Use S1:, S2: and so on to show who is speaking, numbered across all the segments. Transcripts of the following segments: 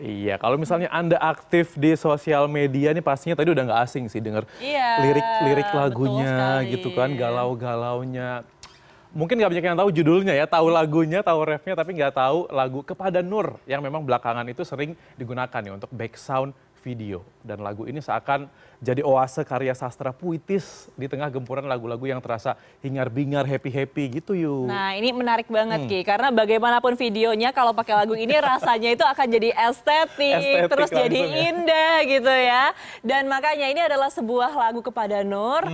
S1: Iya, kalau misalnya Anda aktif di sosial media nih pastinya tadi udah nggak asing sih denger
S2: Iya,
S1: lirik-lirik
S2: betul
S1: lagunya
S2: sekali.
S1: gitu kan, galau-galaunya. Mungkin nggak banyak yang tahu judulnya ya, tahu lagunya, tahu refnya, tapi nggak tahu lagu Kepada Nur yang memang belakangan itu sering digunakan ya untuk background video. Dan lagu ini seakan jadi oase karya sastra puitis di tengah gempuran lagu-lagu yang terasa hingar-bingar, happy-happy gitu yuk.
S2: Nah, ini menarik banget Ki, karena bagaimanapun videonya kalau pakai lagu ini rasanya itu akan jadi estetik,
S1: Estetik
S2: terus jadi
S1: langsung ya.
S2: indah gitu ya. Dan makanya ini adalah sebuah lagu Kepada Nur.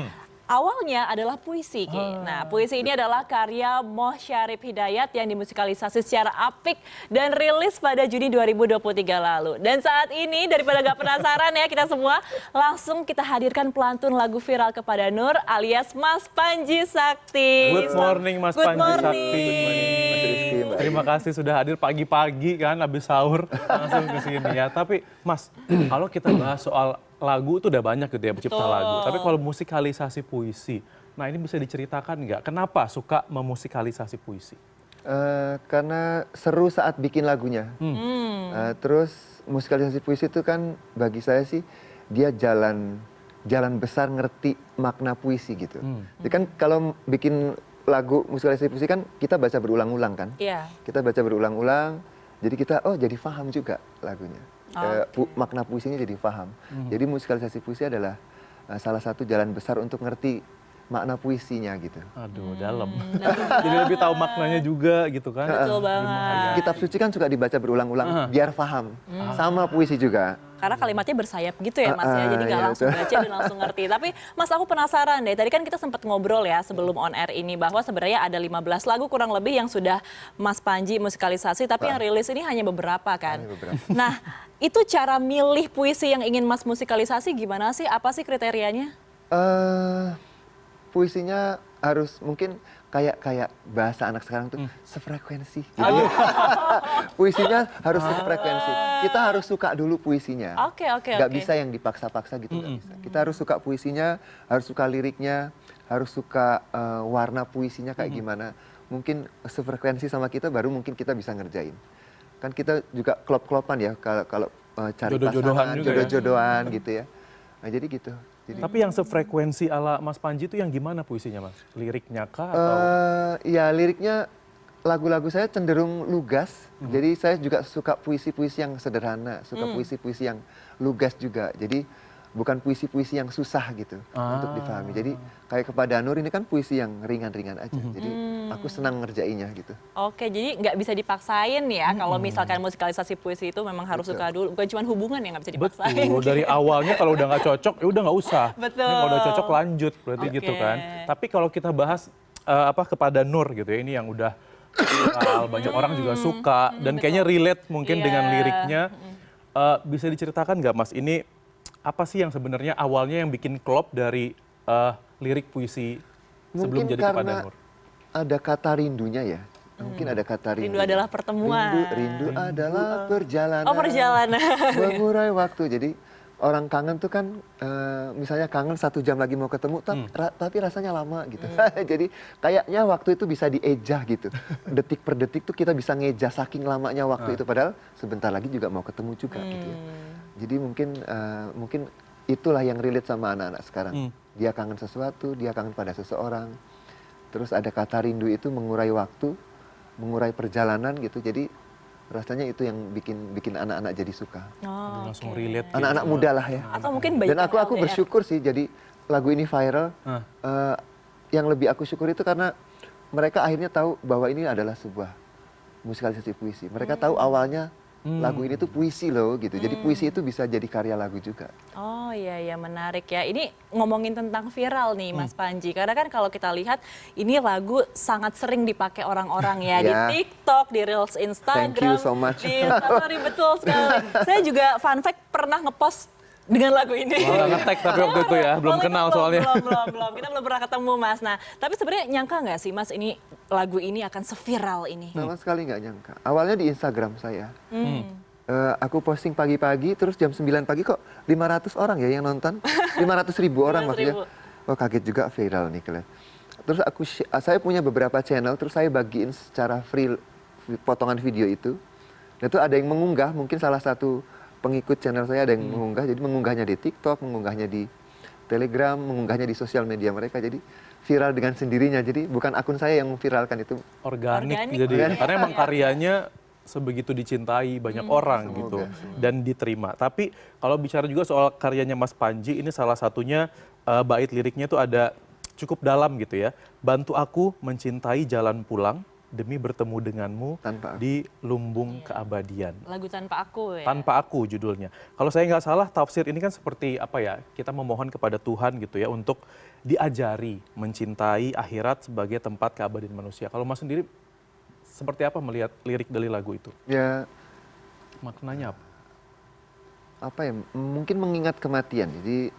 S2: Awalnya adalah puisi, Ki. Nah, puisi ini adalah karya Moh Syarif Hidayat yang dimusikalisasi secara apik dan rilis pada Juni 2023 lalu. Dan saat ini, daripada gak penasaran ya kita semua, langsung kita hadirkan pelantun lagu viral Kepada Nur alias Mas Panji Sakti.
S1: Good morning Mas
S2: Good
S1: Panji
S2: morning.
S1: Sakti.
S3: Mas Rizky, Mbak.
S1: Terima kasih sudah hadir pagi-pagi kan habis sahur langsung ke sini ya. Tapi Mas, kalau kita bahas soal lagu itu udah banyak gitu ya pencipta
S2: Betul.
S1: lagu. Tapi kalau musikalisasi puisi, nah ini bisa diceritakan nggak? Kenapa suka memusikalisasi puisi?
S3: Karena seru saat bikin lagunya. Terus musikalisasi puisi itu kan bagi saya sih dia jalan besar ngerti makna puisi gitu. Jadi kan kalau bikin lagu musikalisasi puisi kan kita baca berulang-ulang kan.
S2: Iya.
S3: Kita baca berulang-ulang, jadi kita jadi paham juga lagunya. Makna puisinya jadi paham. Jadi musikalisasi puisi adalah salah satu jalan besar untuk ngerti makna puisinya gitu.
S1: Aduh, dalam. Jadi lebih tahu maknanya juga gitu kan.
S2: Betul banget.
S3: Kitab suci kan suka dibaca berulang-ulang biar paham. Sama puisi juga.
S2: Karena kalimatnya bersayap gitu ya Mas ya, jadi nggak
S3: Iya,
S2: langsung
S3: betul.
S2: baca dan langsung ngerti. Tapi Mas aku penasaran deh, tadi kan kita sempat ngobrol ya sebelum on air ini bahwa sebenarnya ada 15 lagu kurang lebih yang sudah Mas Panji musikalisasi, tapi yang rilis ini hanya beberapa kan.
S3: Hanya beberapa.
S2: Nah, itu cara milih puisi yang ingin Mas musikalisasi gimana sih? Apa sih kriterianya?
S3: Puisinya harus mungkin kayak bahasa anak sekarang tuh sefrekuensi. Gitu. Puisinya harus sefrekuensi. Kita harus suka dulu puisinya.
S2: Oke.
S3: Gak bisa yang dipaksa-paksa gitu, nggak bisa. Kita harus suka puisinya, harus suka liriknya, harus suka warna puisinya kayak gimana. Mungkin sefrekuensi sama kita baru mungkin kita bisa ngerjain. Kan kita juga klop-klopan ya kalau cari
S1: Jodoh-jodohan
S3: pasangan,
S1: juga ya.
S3: jodoh-jodohan gitu ya. Nah jadi gitu. Jadi,
S1: Tapi yang sefrekuensi ala Mas Panji itu yang gimana puisinya Mas? Liriknya kah atau?
S3: ya liriknya lagu-lagu saya cenderung lugas. Jadi saya juga suka puisi-puisi yang sederhana, suka puisi-puisi yang lugas juga. Jadi bukan puisi-puisi yang susah gitu untuk dipahami. Jadi kayak Kepada Nur ini kan puisi yang ringan-ringan aja. Jadi aku senang ngerjainnya gitu.
S2: Oke, jadi nggak bisa dipaksain ya kalau misalkan musikalisasi puisi itu memang harus suka dulu. Bukan cuma hubungan yang nggak bisa dipaksain.
S1: Betul, dari awalnya kalau udah nggak cocok ya udah nggak usah.
S2: Betul.
S1: Ini kalau udah cocok lanjut berarti
S2: Oke.
S1: gitu kan. Tapi kalau kita bahas Kepada Nur gitu ya, ini yang udah viral, banyak orang juga suka dan kayaknya relate mungkin dengan
S2: Iya.
S1: liriknya. Bisa diceritakan nggak Mas, ini apa sih yang sebenarnya awalnya yang bikin klop dari lirik puisi sebelum
S3: Mungkin
S1: jadi Kepada
S3: karena
S1: Nur?
S3: ada kata rindunya ya. Mungkin ada kata rindu.
S2: Rindu adalah pertemuan.
S3: Rindu adalah perjalanan.
S2: Oh, perjalanan.
S3: Mengurai waktu. Jadi orang kangen tuh kan misalnya kangen 1 jam lagi mau ketemu tapi rasanya lama gitu. Jadi kayaknya waktu itu bisa diejah gitu. Detik per detik tuh kita bisa ngejah saking lamanya waktu itu, padahal sebentar lagi juga mau ketemu juga gitu ya. Jadi mungkin itulah yang relate sama anak-anak sekarang. Dia kangen sesuatu, dia kangen pada seseorang. Terus ada kata rindu itu mengurai waktu, mengurai perjalanan gitu. Jadi rasanya itu yang bikin anak-anak jadi suka.
S2: Oh,
S1: Langsung
S2: oke.
S1: relate.
S3: Anak-anak muda lah ya.
S2: Atau mungkin banyak
S3: Dan aku
S2: LDR.
S3: bersyukur sih jadi lagu ini viral. Yang lebih aku syukur itu karena mereka akhirnya tahu bahwa ini adalah sebuah musikalisasi puisi. Mereka tahu awalnya lagu ini tuh puisi loh gitu. Jadi puisi itu bisa jadi karya lagu juga.
S2: Oh iya menarik ya. Ini ngomongin tentang viral nih Mas Panji. Karena kan kalau kita lihat ini lagu sangat sering dipakai orang-orang ya di
S3: Ya.
S2: TikTok, di Reels Instagram,
S3: Thank you so much.
S2: di Instastory, betul sekali. Saya juga fun fact pernah ngepost dengan lagu ini.
S1: Malah nge-tag tapi waktu itu ya, belum
S2: Waktu itu
S1: kenal soalnya.
S2: Belum. Kita belum pernah ketemu Mas. Nah, tapi sebenarnya nyangka nggak sih Mas ini lagu ini akan seviral ini?
S3: Sama sekali nggak nyangka. Awalnya di Instagram saya. Aku posting pagi-pagi, terus jam 9 pagi kok 500 orang ya yang nonton. 500.000 orang
S2: 500.000.
S3: maksudnya. Wah kaget juga viral nih kalian. Terus saya punya beberapa channel, terus saya bagiin secara free potongan video itu. Nah itu ada yang mengunggah, mungkin salah satu pengikut channel saya ada yang mengunggah, jadi mengunggahnya di TikTok, mengunggahnya di Telegram, mengunggahnya di sosial media mereka, jadi viral dengan sendirinya. Jadi bukan akun saya yang memviralkan itu.
S1: Organik,
S2: Organik.
S1: jadi
S3: Organik.
S1: karena emang karyanya sebegitu dicintai banyak orang gitu
S3: Semoga.
S1: dan diterima. Tapi kalau bicara juga soal karyanya Mas Panji, ini salah satunya bait liriknya itu ada cukup dalam gitu ya. Bantu aku mencintai jalan pulang demi bertemu denganmu
S3: Tanpa aku.
S1: di lumbung keabadian.
S2: Lagu Tanpa Aku ya.
S1: Tanpa aku judulnya. Kalau saya nggak salah tafsir ini kan seperti apa ya, kita memohon kepada Tuhan gitu ya untuk diajari mencintai akhirat sebagai tempat keabadian manusia. Kalau Mas sendiri seperti apa melihat lirik dari lagu itu?
S3: Ya
S1: Maknanya apa?
S3: apa ya, mungkin mengingat kematian. Jadi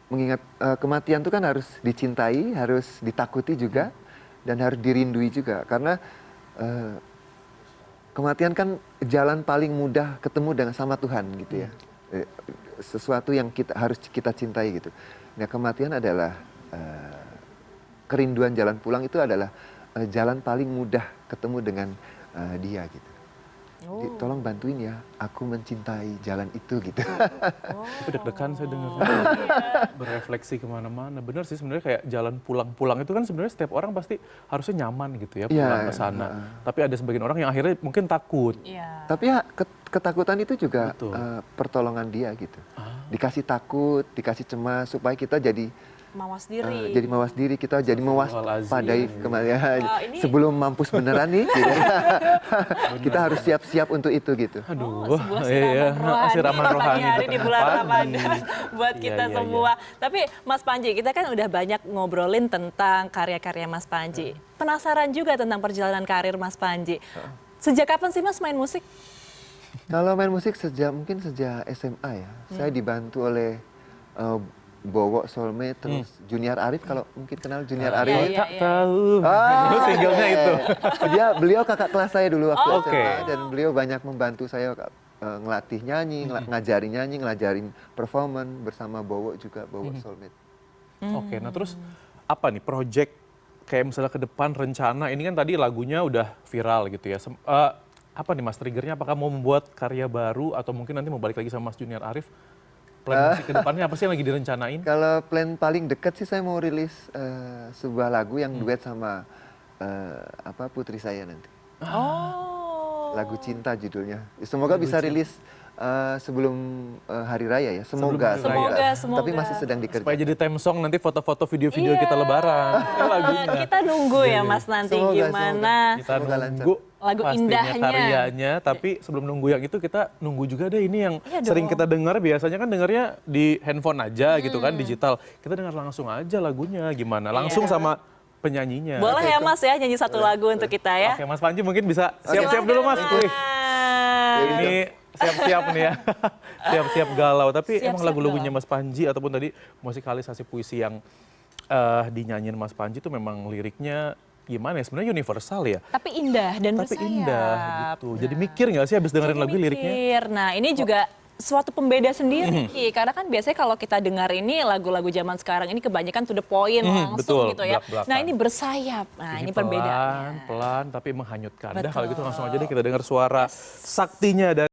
S3: mengingat kematian itu kan harus dicintai, harus ditakuti juga, dan harus dirindui juga. Karena kematian kan jalan paling mudah ketemu dengan sama Tuhan gitu ya. Sesuatu yang harus kita cintai gitu. Nah kematian adalah kerinduan jalan pulang itu adalah jalan paling mudah ketemu dengan dia gitu. Jadi, tolong bantuin ya, aku mencintai jalan itu gitu.
S1: Itu deg-degan saya dengarnya. Berefleksi kemana-mana. Bener sih sebenarnya kayak jalan pulang-pulang itu kan sebenarnya setiap orang pasti harusnya nyaman gitu ya pulang
S3: Iya,
S1: ke sana. Tapi ada sebagian orang yang akhirnya mungkin takut.
S2: Iya.
S3: Tapi ya, ketakutan itu juga
S1: Betul.
S3: pertolongan dia gitu. Dikasih takut, dikasih cemas supaya kita jadi
S2: Mawas diri.
S3: jadi mawas diri, kita jadi mewaspadai kematian.
S2: ini-
S3: Sebelum mampus beneran nih, gitu. Kita harus siap-siap untuk itu gitu.
S1: Aduh,
S2: Sebuah
S1: iya,
S2: siraman rohani,
S1: rohani
S2: pagi hari di bulan
S1: pagi.
S2: Ramadan buat
S1: Iya,
S2: kita
S1: iya,
S2: semua. Tapi Mas Panji, kita kan udah banyak ngobrolin tentang karya-karya Mas Panji. Penasaran juga tentang perjalanan karir Mas Panji. Sejak kapan sih Mas main musik?
S3: Kalau main musik mungkin sejak SMA ya. Saya dibantu oleh Bowo Soulmate, terus Junior Arif, kalau mungkin kenal Junior
S2: Iya,
S3: Arif.
S2: iya.
S1: Tak tahu.
S3: Ah,
S1: Itu singlenya itu.
S3: Beliau kakak kelas saya dulu waktu
S1: Oke.
S3: SMA, dan beliau banyak membantu saya ngelatih nyanyi, ngajarin performance bersama Bowo juga, Bowo Soulmate.
S1: Oke, nah terus apa nih project kayak misalnya ke depan rencana, ini kan tadi lagunya udah viral gitu ya. Apa nih Mas triggernya, apakah mau membuat karya baru atau mungkin nanti mau balik lagi sama Mas Junior Arif? Plan musik ke depannya apa sih yang lagi direncanain?
S3: Kalau plan paling dekat sih saya mau rilis sebuah lagu yang duet sama putri saya nanti.
S2: Oh.
S3: Lagu Cinta judulnya. Semoga bisa rilis sebelum Hari Raya ya. Semoga,
S1: Sebelum Hari
S2: Raya. Semoga.
S3: Tapi masih sedang
S1: Supaya
S3: dikerjakan.
S1: jadi theme song nanti foto-foto video-video
S2: Iya.
S1: kita lebaran. Itu lagunya.
S2: Kita nunggu ya Mas nanti
S3: Semoga,
S2: gimana
S1: Kita
S3: Semoga lancar.
S1: nunggu
S2: Lagu
S1: pastinya
S2: indahnya.
S1: karyanya, tapi sebelum nunggu yang itu kita nunggu juga deh ini yang
S2: Iya
S1: sering
S2: dong.
S1: kita dengar, biasanya kan dengarnya di handphone aja gitu kan, digital. Kita dengar langsung aja lagunya gimana, langsung sama penyanyinya.
S2: boleh ya Mas ya nyanyi satu lagu untuk kita ya.
S1: Oke Mas Panji mungkin bisa siap-siap dulu Mas. Wih, ini siap-siap nih ya, siap-siap galau. Tapi
S2: Siap-siap
S1: emang lagu-lagunya
S2: galau.
S1: Mas Panji ataupun tadi musikalisasi puisi yang dinyanyiin Mas Panji itu memang liriknya gimana ya, sebenarnya universal ya.
S2: Tapi indah dan
S1: Tapi
S2: bersayap.
S1: indah gitu. Jadi mikir nggak sih habis dengerin lagu liriknya?
S2: Mikir. Nah ini juga suatu pembeda sendiri, Ki. Karena kan biasanya kalau kita dengar ini lagu-lagu zaman sekarang ini kebanyakan to the point langsung
S1: betul,
S2: gitu ya.
S1: belak-belakan.
S2: Nah ini bersayap, nah ini perbedaannya.
S1: Pelan tapi menghanyutkan. Dah
S2: Betul.
S1: kalau gitu langsung aja deh kita dengar suara saktinya dari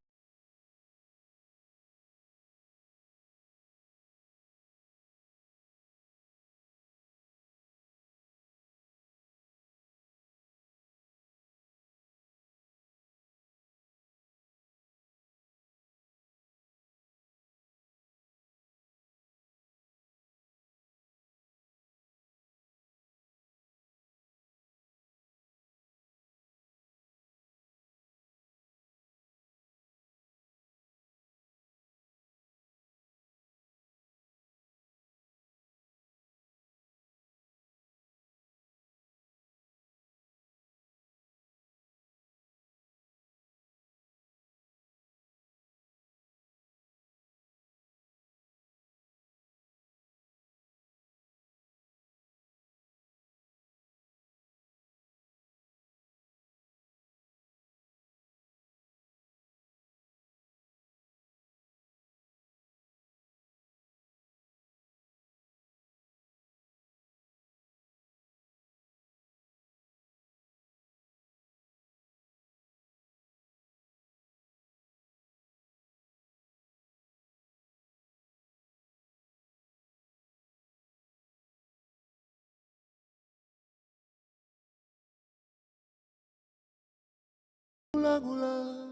S3: Ulang-ulang.